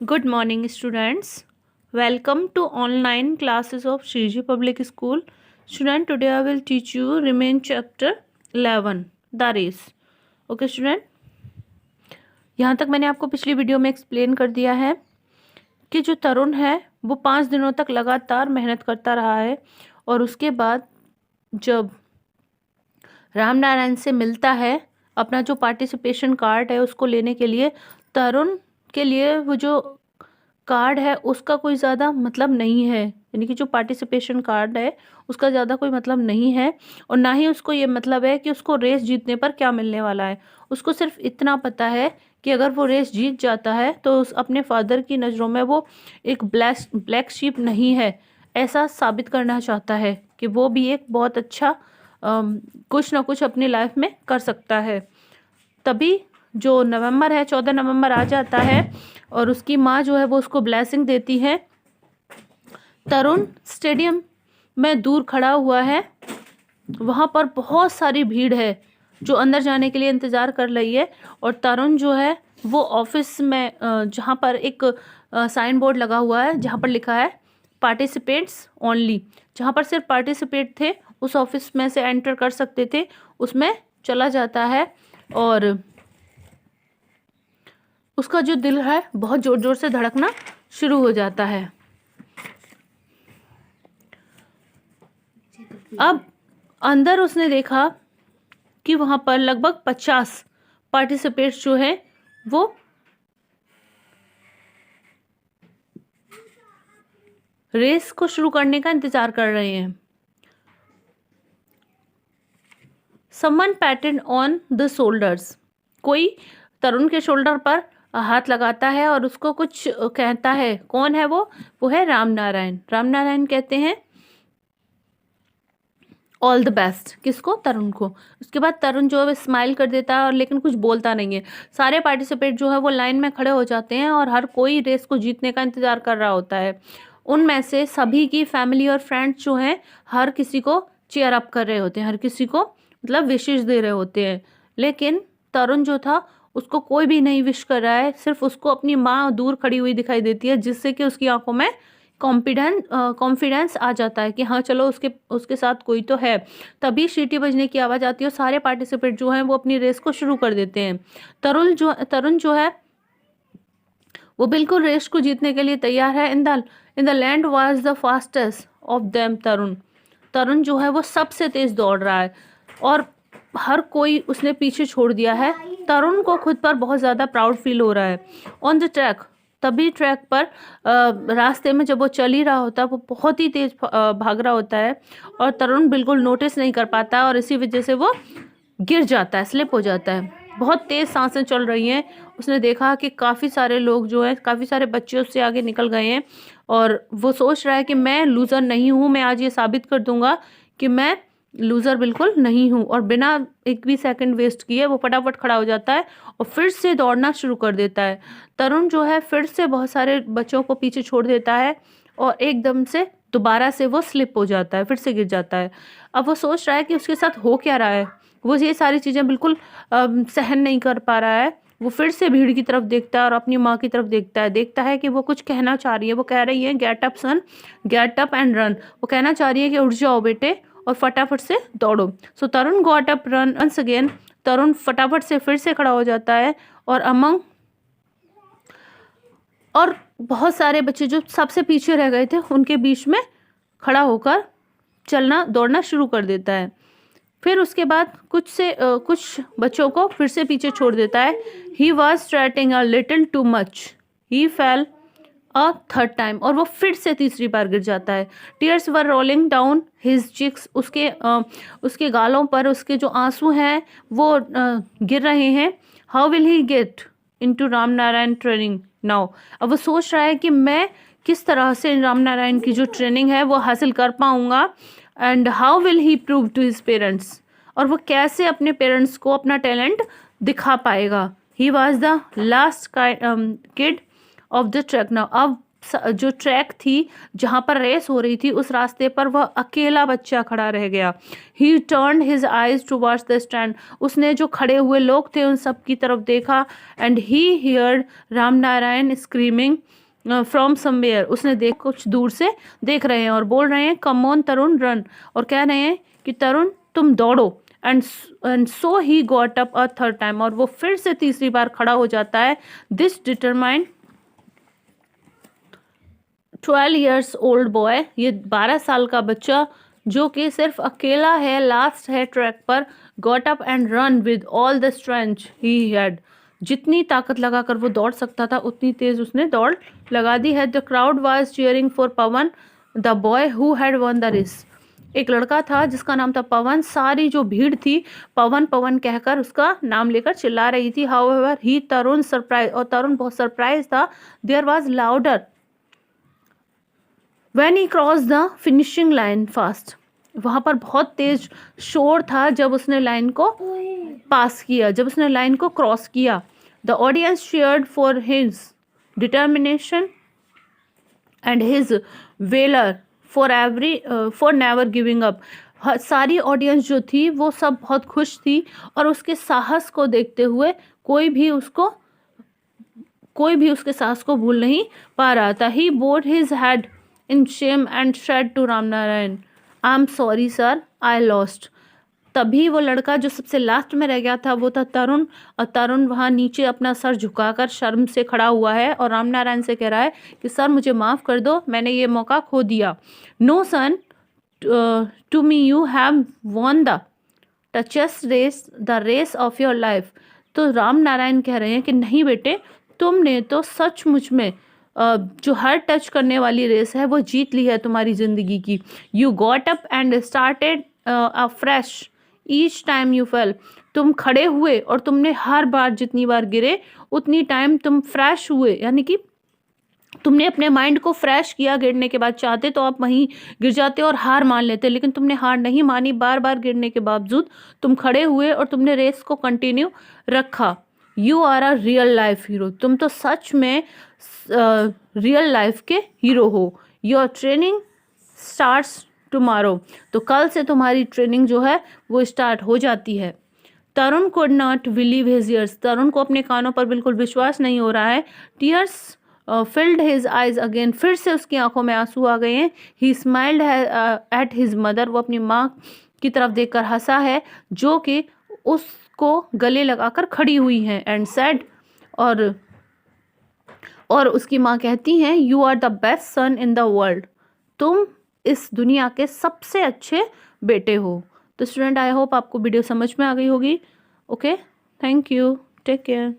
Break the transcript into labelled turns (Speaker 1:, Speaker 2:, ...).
Speaker 1: Good morning, students. Welcome to online classes of Sriji Public School. Student, today I will teach you remain chapter 11, the race. Okay, student. यहाँ तक मैंने आपको पिछली video में explain कर दिया है कि जो तरुण है वो 5 दिनों तक लगातार मेहनत करता रहा है और उसके बाद जब राम नारायण से मिलता है अपना जो पार्टिसिपेशन कार्ड है उसको लेने के लिए, तरुण के लिए वो जो कार्ड है उसका कोई ज़्यादा मतलब नहीं है, यानी कि जो पार्टिसिपेशन कार्ड है उसका ज़्यादा कोई मतलब नहीं है और ना ही उसको ये मतलब है कि उसको रेस जीतने पर क्या मिलने वाला है। उसको सिर्फ इतना पता है कि अगर वो रेस जीत जाता है तो उस अपने फादर की नज़रों में वो एक ब्लैक शीप नहीं है, ऐसा साबित करना चाहता है कि वो भी एक बहुत अच्छा कुछ ना कुछ अपनी लाइफ में कर सकता है। तभी जो नवंबर है 14 नवंबर आ जाता है और उसकी माँ जो है वो उसको ब्लेसिंग देती है। तरुण स्टेडियम में दूर खड़ा हुआ है, वहाँ पर बहुत सारी भीड़ है जो अंदर जाने के लिए इंतज़ार कर रही है और तरुण जो है वो ऑफिस में जहाँ पर एक साइन बोर्ड लगा हुआ है जहाँ पर लिखा है पार्टिसिपेट्स ओनली, जहाँ पर सिर्फ पार्टिसिपेट थे उस ऑफिस में से एंटर कर सकते थे, उसमें चला जाता है और उसका जो दिल है बहुत ज़ोर ज़ोर से धड़कना शुरू हो जाता है। अब अंदर उसने देखा कि वहाँ पर लगभग 50 पार्टिसिपेट्स जो हैं वो रेस को शुरू करने का इंतज़ार कर रहे हैं। समवन पैटेड ऑन द शोल्डर्स, कोई तरुण के शोल्डर पर हाथ लगाता है और उसको कुछ कहता है। कौन है वो है राम नारायण। राम नारायण कहते हैं ऑल द बेस्ट किसको, तरुण को। उसके बाद तरुण जो है वो स्माइल कर देता है और लेकिन कुछ बोलता नहीं है। सारे पार्टिसिपेट जो है वो लाइन में खड़े हो जाते हैं और हर कोई रेस को जीतने का इंतज़ार कर रहा होता है। उनमें से सभी की फैमिली और फ्रेंड्स जो हैं हर किसी को चीयर अप कर रहे होते हैं, हर किसी को मतलब विशेष दे रहे होते हैं, लेकिन तरुण जो था उसको कोई भी नहीं विश कर रहा है। सिर्फ उसको अपनी माँ दूर खड़ी हुई दिखाई देती है जिससे कि उसकी आंखों में कॉन्फिडेंस आ जाता है कि हाँ चलो उसके साथ कोई तो है। तभी सीटी बजने की आवाज़ आती है और सारे पार्टिसिपेट जो हैं वो अपनी रेस को शुरू कर देते हैं। तरुण जो है वो बिल्कुल रेस को जीतने के लिए तैयार है। In the land was the fastest of them. Tarun जो है वो सबसे तेज दौड़ रहा है और हर कोई उसने पीछे छोड़ दिया है। तरुण को खुद पर बहुत ज़्यादा प्राउड फील हो रहा है। ऑन द ट्रैक, तभी ट्रैक पर रास्ते में जब वो चल ही रहा होता है वो बहुत ही तेज भाग रहा होता है और तरुण बिल्कुल नोटिस नहीं कर पाता है और इसी वजह से वो गिर जाता है, स्लिप हो जाता है। बहुत तेज़ सांसें चल रही हैं। उसने देखा कि काफ़ी सारे लोग जो हैं, काफ़ी सारे बच्चे उससे आगे निकल गए हैं और वो सोच रहा है कि मैं लूज़र नहीं हूँ, मैं आज ये साबित कर दूंगा कि मैं लूज़र बिल्कुल नहीं हूँ। और बिना एक भी सेकंड वेस्ट किए वो फटाफट खड़ा हो जाता है और फिर से दौड़ना शुरू कर देता है। तरुण जो है फिर से बहुत सारे बच्चों को पीछे छोड़ देता है और एकदम से दोबारा से वो स्लिप हो जाता है, फिर से गिर जाता है। अब वो सोच रहा है कि उसके साथ हो क्या रहा है, वो ये सारी चीज़ें बिल्कुल सहन नहीं कर पा रहा है। वो फिर से भीड़ की तरफ देखता है और अपनी माँ की तरफ देखता है कि वो कुछ कहना चाह रही है। वो कह रही है get up son, get up and run. वो कहना चाह रही है कि उठ जाओ बेटे और फटाफट से दौड़ो। So Tarun got up run once again. Tarun फटाफट से फिर से खड़ा हो जाता है और बहुत सारे बच्चे जो सबसे पीछे रह गए थे उनके बीच में खड़ा होकर दौड़ना शुरू कर देता है। फिर उसके बाद कुछ बच्चों को फिर से पीछे छोड़ देता है। He was straightening a little too much, he fail a third time, और वो फिर से तीसरी बार गिर जाता है। टीयर्स वर रोलिंग डाउन हिज चिक्स, उसके गालों पर उसके जो आंसू हैं वो गिर रहे हैं। How will he get into Ram Narayan training now. अब वो सोच रहा है कि मैं किस तरह से राम नारायण की जो ट्रेनिंग है वो हासिल कर पाऊंगा। And how will he prove to his parents, और वो कैसे अपने पेरेंट्स को अपना टैलेंट दिखा पाएगा। He was the last kid of the track now. अब जो ट्रैक थी जहाँ पर रेस हो रही थी उस रास्ते पर वह अकेला बच्चा खड़ा रह गया। ही turn his eyes towards the stand, उसने जो खड़े हुए लोग थे उन सब की तरफ देखा। And he heard Ramnarayan screaming from somewhere, उसने देख कुछ दूर से देख रहे हैं और बोल रहे हैं कम ऑन तरुण रन, और कह रहे हैं कि तरुण तुम दौड़ो। And so he got up a third time, और वो फिर से तीसरी बार खड़ा हो जाता है। This determined 12 years old boy, ये 12 साल का बच्चा जो कि सिर्फ अकेला है, लास्ट है ट्रैक पर, got up and run with all the strength he had, जितनी ताकत लगाकर वो दौड़ सकता था उतनी तेज उसने दौड़ लगा दी है। The crowd was cheering for Pavan the boy who had won the race, एक लड़का था जिसका नाम था पवन, सारी जो भीड़ थी पवन पवन कहकर उसका नाम लेकर चिल्ला रही थी। हाउएवर ही तरुण सरप्राइज, और तरुण बहुत सरप्राइज था। There was louder When he crossed the finishing line fast, वहाँ पर बहुत तेज शोर था जब उसने लाइन को पास किया, जब उसने लाइन को क्रॉस किया। The audience cheered for his determination and his valor for never giving up. सारी ऑडियंस जो थी वो सब बहुत खुश थी और उसके साहस को देखते हुए कोई भी उसके साहस को भूल नहीं पा रहा था। He bowed his head in shame and said to Ramnarayan, I am sorry sir, I lost. तभी वो लड़का जो सबसे लास्ट में रह गया था वो था तरुण, और तरुण वहाँ नीचे अपना सर झुकाकर शर्म से खड़ा हुआ है और रामनारायण से कह रहा है कि सर मुझे माफ़ कर दो, मैंने ये मौका खो दिया। No son to me you have won the toughest race, the race of your life. तो रामनारायण कह रहे हैं कि नहीं बेटे, तुमने तो सचमुच में जो हर टच करने वाली रेस है वो जीत ली है तुम्हारी ज़िंदगी की। You got up and started a fresh each time you fail, तुम खड़े हुए और तुमने हर बार जितनी बार गिरे उतनी टाइम तुम फ्रेश हुए, यानी कि तुमने अपने माइंड को फ्रेश किया। गिरने के बाद चाहते तो आप वहीं गिर जाते और हार मान लेते, लेकिन तुमने हार नहीं मानी, बार बार गिरने के बावजूद तुम खड़े हुए और तुमने रेस को कंटिन्यू रखा। You are a real life hero, तुम तो सच में रियल लाइफ के हीरो हो। योर ट्रेनिंग स्टार्ट्स टुमारो, तो कल से तुम्हारी ट्रेनिंग जो है वो स्टार्ट हो जाती है। Tarun could not believe his ears, Tarun को अपने कानों पर बिल्कुल विश्वास नहीं हो रहा है। Tears field his eyes again, फिर से उसकी आंखों में आंसू आ गए हैं। ही स्माइल्ड एट हिज मदर, वो अपनी माँ की तरफ देखकर हंसा है जो कि उसको गले लगाकर खड़ी हुई हैं। एंड सेड, और उसकी माँ कहती हैं you are the best son in the world, तुम इस दुनिया के सबसे अच्छे बेटे हो। तो स्टूडेंट आई होप आपको वीडियो समझ में आ गई होगी। Okay, thank you, take care.